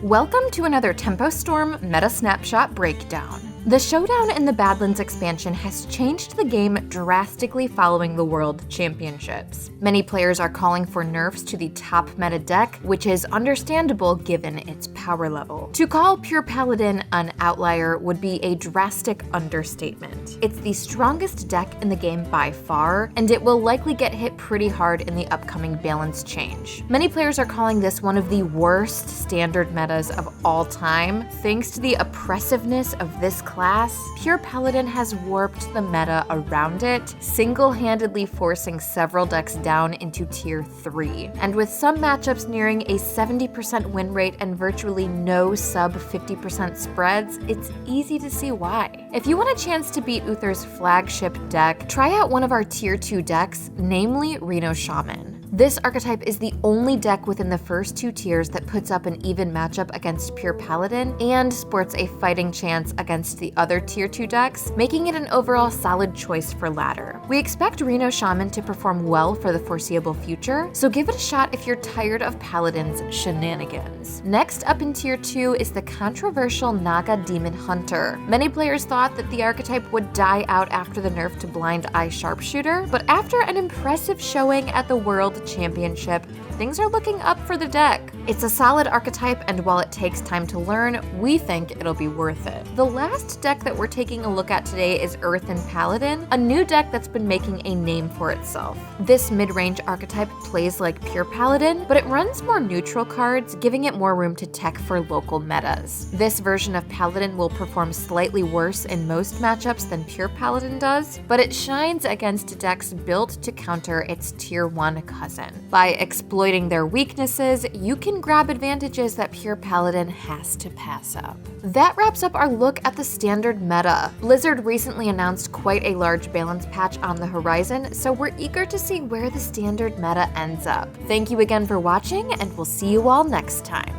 Welcome to another Tempo Storm Meta Snapshot breakdown. The showdown in the Badlands expansion has changed the game drastically following the World Championships. Many players are calling for nerfs to the top meta deck, which is understandable given its power level. To call Pure Paladin an outlier would be a drastic understatement. It's the strongest deck in the game by far, and it will likely get hit pretty hard in the upcoming balance change. Many players are calling this one of the worst standard metas of all time. Thanks to the oppressiveness of this class, Pure Paladin has warped the meta around it, single-handedly forcing several decks down into tier 3. And with some matchups nearing a 70% win rate and virtually no sub 50% spreads, it's easy to see why. If you want a chance to beat Uther's flagship deck, try out one of our tier 2 decks, namely Reno Shaman. This archetype is the only deck within the first 2 tiers that puts up an even matchup against Pure Paladin and sports a fighting chance against the other tier 2 decks, making it an overall solid choice for ladder. We expect Reno Shaman to perform well for the foreseeable future, so give it a shot if you're tired of Paladin's shenanigans. Next up in tier 2 is the controversial Naga Demon Hunter. Many players thought that the archetype would die out after the nerf to Blind Eye Sharpshooter, but after an impressive showing at the World Championship, things are looking up for the deck. It's a solid archetype, and while it takes time to learn, we think it'll be worth it. The last deck that we're taking a look at today is Earthen Paladin, a new deck that's been making a name for itself. This mid-range archetype plays like Pure Paladin, but it runs more neutral cards, giving it more room to tech for local metas. This version of Paladin will perform slightly worse in most matchups than Pure Paladin does, but it shines against decks built to counter its tier 1 cousin. By exploiting their weaknesses, you can grab advantages that Pure Paladin has to pass up. That wraps up our look at the standard meta. Blizzard recently announced quite a large balance patch on the horizon, so we're eager to see where the standard meta ends up. Thank you again for watching, and we'll see you all next time.